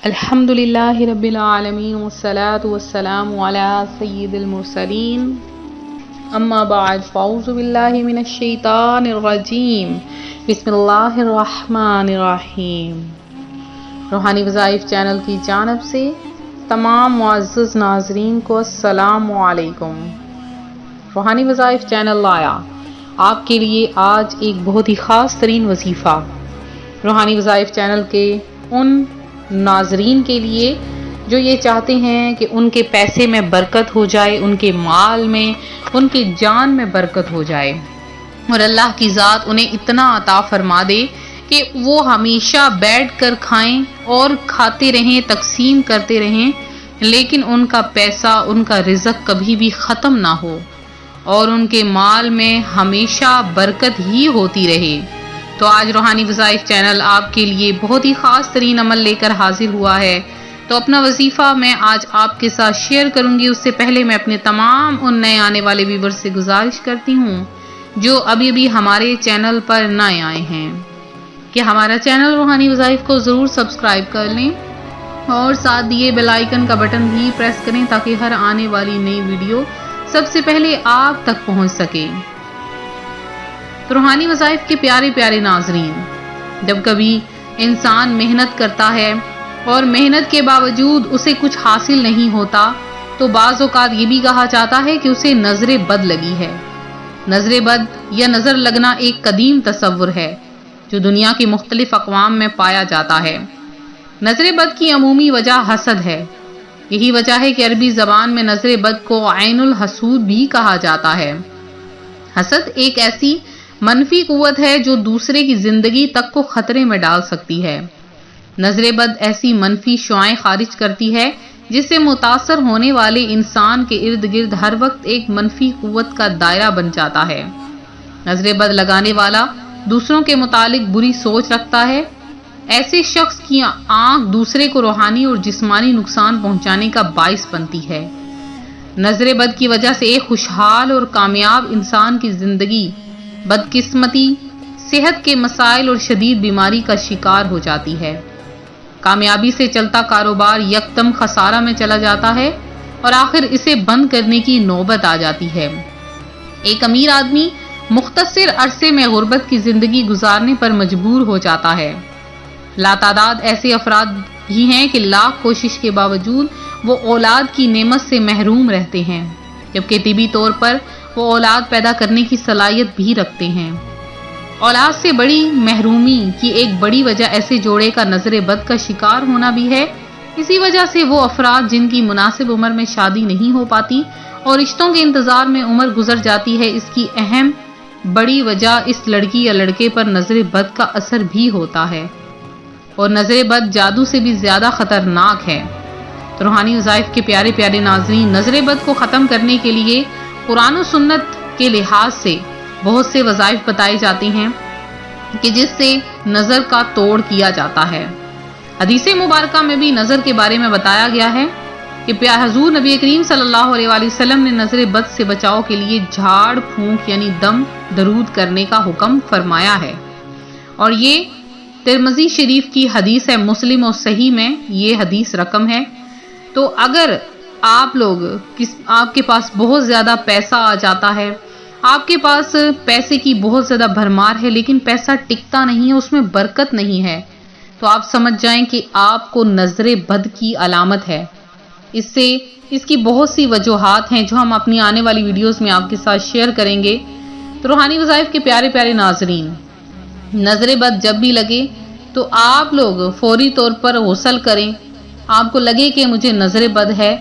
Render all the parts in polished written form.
الحمدللہ رب العالمین والصلاة والسلام علی سید المرسلین اما بعد فاعوذ باللہ من الشیطان الرجیم بسم اللہ الرحمن الرحیم۔ روحانی وظائف چینل کی جانب سے تمام معزز ناظرین کو السلام علیکم۔ روحانی وظائف چینل لایا آپ کے لیے آج ایک بہت ہی خاص ترین وظیفہ، روحانی وظائف چینل کے ان ناظرین کے لیے جو یہ چاہتے ہیں کہ ان کے پیسے میں برکت ہو جائے، ان کے مال میں، ان کی جان میں برکت ہو جائے اور اللہ کی ذات انہیں اتنا عطا فرما دے کہ وہ ہمیشہ بیٹھ کر کھائیں اور کھاتے رہیں، تقسیم کرتے رہیں، لیکن ان کا پیسہ، ان کا رزق کبھی بھی ختم نہ ہو اور ان کے مال میں ہمیشہ برکت ہی ہوتی رہے۔ تو آج روحانی وظائف چینل آپ کے لیے بہت ہی خاص ترین عمل لے کر حاضر ہوا ہے۔ تو اپنا وظیفہ میں آج آپ کے ساتھ شیئر کروں گی، اس سے پہلے میں اپنے تمام ان نئے آنے والے ویورز سے گزارش کرتی ہوں جو ابھی ہمارے چینل پر نئے آئے ہیں کہ ہمارا چینل روحانی وظائف کو ضرور سبسکرائب کر لیں اور ساتھ دیے بیل آئیکن کا بٹن بھی پریس کریں تاکہ ہر آنے والی نئی ویڈیو سب سے پہلے آپ تک پہنچ سکے۔ تو روحانی وظائف کے پیارے پیارے ناظرین، جب کبھی انسان محنت کرتا ہے اور محنت کے باوجود اسے کچھ حاصل نہیں ہوتا تو بعض اوقات یہ بھی کہا جاتا ہے کہ اسے نظر بد لگی ہے۔ نظر بد یا نظر لگنا ایک قدیم تصور ہے جو دنیا کے مختلف اقوام میں پایا جاتا ہے۔ نظر بد کی عمومی وجہ حسد ہے۔ یہی وجہ ہے کہ عربی زبان میں نظر بد کو عین الحسود بھی کہا جاتا ہے۔ حسد ایک ایسی منفی قوت ہے جو دوسرے کی زندگی تک کو خطرے میں ڈال سکتی ہے۔ نظر بد ایسی منفی شعاعیں خارج کرتی ہے جس سے متاثر ہونے والے انسان کے ارد گرد ہر وقت ایک منفی قوت کا دائرہ بن جاتا ہے۔ نظر بد لگانے والا دوسروں کے متعلق بری سوچ رکھتا ہے۔ ایسے شخص کی آنکھ دوسرے کو روحانی اور جسمانی نقصان پہنچانے کا باعث بنتی ہے۔ نظر بد کی وجہ سے ایک خوشحال اور کامیاب انسان کی زندگی بدقسمتی، صحت کے مسائل اور شدید بیماری کا شکار ہو جاتی ہے۔ کامیابی سے چلتا کاروبار یکدم خسارہ میں چلا جاتا ہے اور آخر اسے بند کرنے کی نوبت آ جاتی ہے۔ ایک امیر آدمی مختصر عرصے میں غربت کی زندگی گزارنے پر مجبور ہو جاتا ہے۔ لاتعداد ایسے افراد بھی ہیں کہ لاکھ کوشش کے باوجود وہ اولاد کی نعمت سے محروم رہتے ہیں، جبکہ طبی طور پر وہ اولاد پیدا کرنے کی صلاحیت بھی رکھتے ہیں۔ اولاد سے بڑی محرومی کی ایک بڑی وجہ ایسے جوڑے کا نظر بد کا شکار ہونا بھی ہے۔ اسی وجہ سے وہ افراد جن کی مناسب عمر میں شادی نہیں ہو پاتی اور رشتوں کے انتظار میں عمر گزر جاتی ہے، اس کی اہم بڑی وجہ اس لڑکی یا لڑکے پر نظر بد کا اثر بھی ہوتا ہے، اور نظر بد جادو سے بھی زیادہ خطرناک ہے۔ تو روحانی وظائف کے پیارے پیارے ناظرین، نظر بد کو ختم کرنے کے لیے قرآن و سنت کے لحاظ سے بہت سے وظائف بتائے جاتے ہیں کہ جس سے نظر کا توڑ کیا جاتا ہے۔ حدیث مبارکہ میں بھی نظر کے بارے میں بتایا گیا ہے کہ حضور نبی کریم صلی اللہ علیہ وآلہ وسلم نے نظر بد سے بچاؤ کے لیے جھاڑ پھونک یعنی دم درود کرنے کا حکم فرمایا ہے، اور یہ ترمذی شریف کی حدیث ہے۔ مسلم اور صحیح میں یہ حدیث رقم ہے۔ تو اگر آپ کے پاس بہت زیادہ پیسہ آ جاتا ہے، آپ کے پاس پیسے کی بہت زیادہ بھرمار ہے لیکن پیسہ ٹکتا نہیں ہے، اس میں برکت نہیں ہے، تو آپ سمجھ جائیں کہ آپ کو نظر بد کی علامت ہے۔ اس کی بہت سی وجوہات ہیں جو ہم اپنی آنے والی ویڈیوز میں آپ کے ساتھ شیئر کریں گے۔ تو روحانی وظائف کے پیارے پیارے ناظرین، نظر بد جب بھی لگے تو آپ لوگ فوری طور پر غسل کریں۔ آپ کو لگے کہ مجھے نظر بد ہے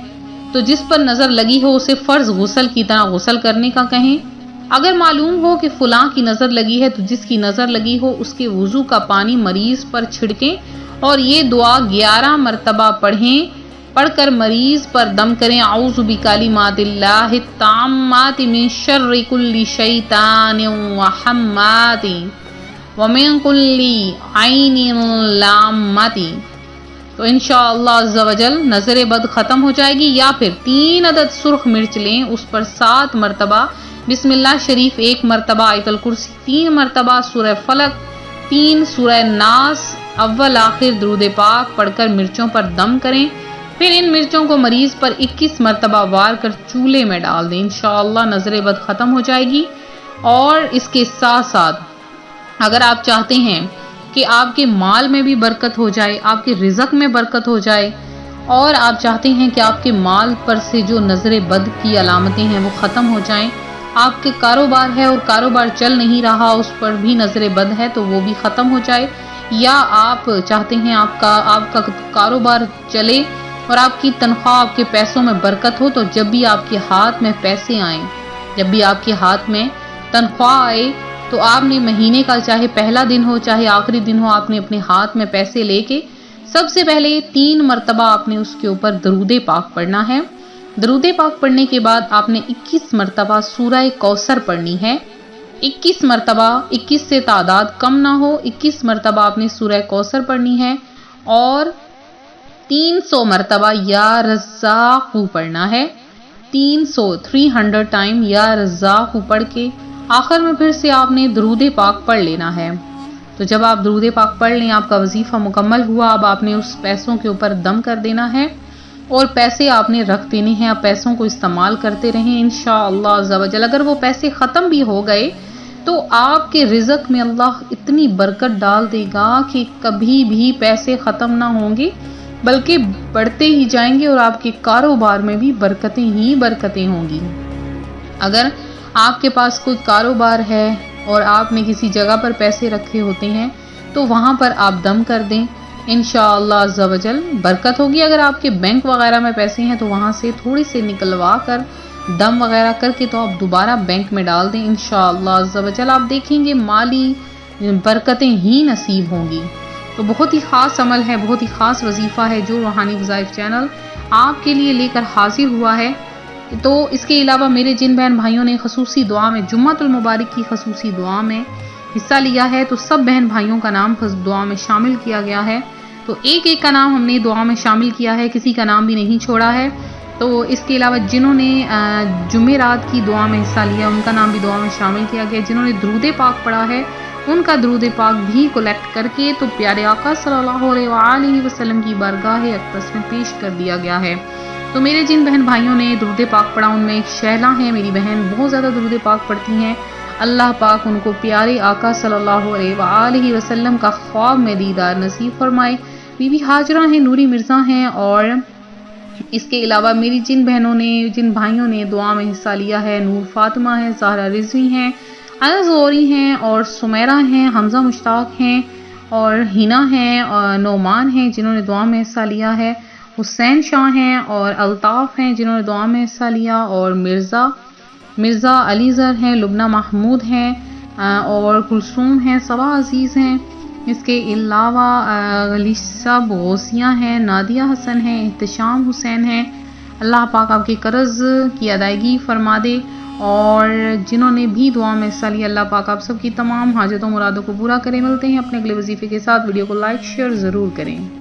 تو جس پر نظر لگی ہو اسے فرض غسل کی طرح غسل کرنے کا کہیں۔ اگر معلوم ہو کہ فلاں کی نظر لگی ہے تو جس کی نظر لگی ہو اس کے وضو کا پانی مریض پر چھڑکیں اور یہ دعا 11 مرتبہ پڑھ کر مریض پر دم کریں۔ اعوذ بکلمات اللہ التامات من شر کل شیطان وہمات ومن کل عین لامۃ۔ تو انشاءاللہ عز و جل نظر بد ختم ہو جائے گی۔ یا پھر 3 عدد سرخ مرچ لیں، اس پر 7 مرتبہ بسم اللہ شریف، 1 مرتبہ آیت الکرسی، 3 مرتبہ سورہ فلق، 3 سورہ ناس اول آخر درود پاک پڑھ کر مرچوں پر دم کریں، پھر ان مرچوں کو مریض پر 21 مرتبہ وار کر چولہے میں ڈال دیں، انشاءاللہ نظر بد ختم ہو جائے گی۔ اور اس کے ساتھ ساتھ اگر آپ چاہتے ہیں کہ آپ کے مال میں بھی برکت ہو جائے، آپ کے رزق میں برکت ہو جائے، اور آپ چاہتے ہیں کہ آپ کے مال پر سے جو نظر بد کی علامتیں ہیں وہ ختم ہو جائیں، آپ کے کاروبار ہے اور کاروبار چل نہیں رہا، اس پر بھی نظر بد ہے تو وہ بھی ختم ہو جائے، یا آپ چاہتے ہیں آپ کا کاروبار چلے اور آپ کی تنخواہ، آپ کے پیسوں میں برکت ہو، تو جب بھی آپ کے ہاتھ میں پیسے آئیں، جب بھی آپ کے ہاتھ میں تنخواہ آئے، تو آپ نے مہینے کا چاہے پہلا دن ہو چاہے آخری دن ہو، آپ نے اپنے ہاتھ میں پیسے لے کے سب سے پہلے 3 مرتبہ آپ نے اس کے اوپر درود پاک پڑھنا ہے۔ درود پاک پڑھنے کے بعد آپ نے 21 مرتبہ سورہ کوثر پڑھنی ہے۔ 21 مرتبہ، 21 سے تعداد کم نہ ہو، 21 مرتبہ آپ نے سورہ کوثر پڑھنی ہے، اور 300 مرتبہ یا رزاق پڑھنا ہے۔ 300 ٹائم یا رزاق پڑھ کے آخر میں پھر سے آپ نے درود پاک پڑھ لینا ہے۔ تو جب آپ درود پاک پڑھ لیں، آپ کا وظیفہ مکمل ہوا، اب آپ نے اس پیسوں کے اوپر دم کر دینا ہے، اور پیسے آپ نے رکھ دینے ہیں، آپ پیسوں کو استعمال کرتے رہیں انشاءاللہ عز و جل۔ اگر وہ پیسے ختم بھی ہو گئے تو آپ کے رزق میں اللہ اتنی برکت ڈال دے گا کہ کبھی بھی پیسے ختم نہ ہوں گے، بلکہ بڑھتے ہی جائیں گے، اور آپ کے کاروبار میں بھی برکتیں ہی برکتیں ہوں گی۔ اگر آپ کے پاس کوئی کاروبار ہے اور آپ نے کسی جگہ پر پیسے رکھے ہوتے ہیں تو وہاں پر آپ دم کر دیں، انشاءاللہ عز و جل برکت ہوگی۔ اگر آپ کے بینک وغیرہ میں پیسے ہیں تو وہاں سے تھوڑے سے نکلوا کر دم وغیرہ کر کے تو آپ دوبارہ بینک میں ڈال دیں، انشاءاللہ عز و جل آپ دیکھیں گے مالی برکتیں ہی نصیب ہوں گی۔ تو بہت ہی خاص عمل ہے، بہت ہی خاص وظیفہ ہے جو روحانی وظائف چینل آپ کے لیے لے کر حاضر ہوا ہے۔ تو اس کے علاوہ میرے جن بہن بھائیوں نے خصوصی دعا میں، جمعۃ المبارک کی خصوصی دعا میں حصہ لیا ہے، تو سب بہن بھائیوں کا نام دعا میں شامل کیا گیا ہے۔ تو ایک ایک کا نام ہم نے دعا میں شامل کیا ہے، کسی کا نام بھی نہیں چھوڑا ہے۔ تو اس کے علاوہ جنہوں نے جمعرات کی دعا میں حصہ لیا، ان کا نام بھی دعا میں شامل کیا گیا۔ جنہوں نے درود پاک پڑھا ہے ان کا درود پاک بھی کلیکٹ کر کے تو پیارے آقا صلی اللہ علیہ وآلہ وسلم کی بارگاہ اقدس میں پیش کر دیا گیا ہے۔ تو میرے جن بہن بھائیوں نے درود پاک پڑھا، ان میں ایک شہلا ہے میری بہن، بہت زیادہ درود پاک پڑھتی ہیں، اللہ پاک ان کو پیارے آقا صلی اللہ علیہ وآلہ وسلم کا خواب میں دیدار نصیب فرمائے۔ بی بی ہاجرہ ہیں، نوری مرزا ہیں، اور اس کے علاوہ میری جن بہنوں نے، جن بھائیوں نے دعا میں حصہ لیا ہے، نور فاطمہ ہے، زہرا رضوی ہیں، انس غوری ہیں، اور سمیرہ ہیں، حمزہ مشتاق ہیں، اور ہنا ہیں، اور نعمان ہیں جنہوں نے دعا میں حصہ لیا ہے، حسین شاہ ہیں، اور الطاف ہیں جنہوں نے دعا میں حصہ لیا، اور مرزا علی زر ہیں، لبنہ محمود ہیں، اور کلثوم ہیں، صبا عزیز ہیں۔ اس کے علاوہ غلیثہ غوثیہ ہیں، نادیہ حسن ہیں، احتشام حسین ہیں۔ اللہ پاک آپ کے قرض کی ادائیگی فرما دے، اور جنہوں نے بھی دعا میں حصہ لیا، اللہ پاک آپ سب کی تمام حاجتوں مرادوں کو پورا کرے۔ ملتے ہیں اپنے اگلے وظیفے کے ساتھ، ویڈیو کو لائک شیئر ضرور کریں۔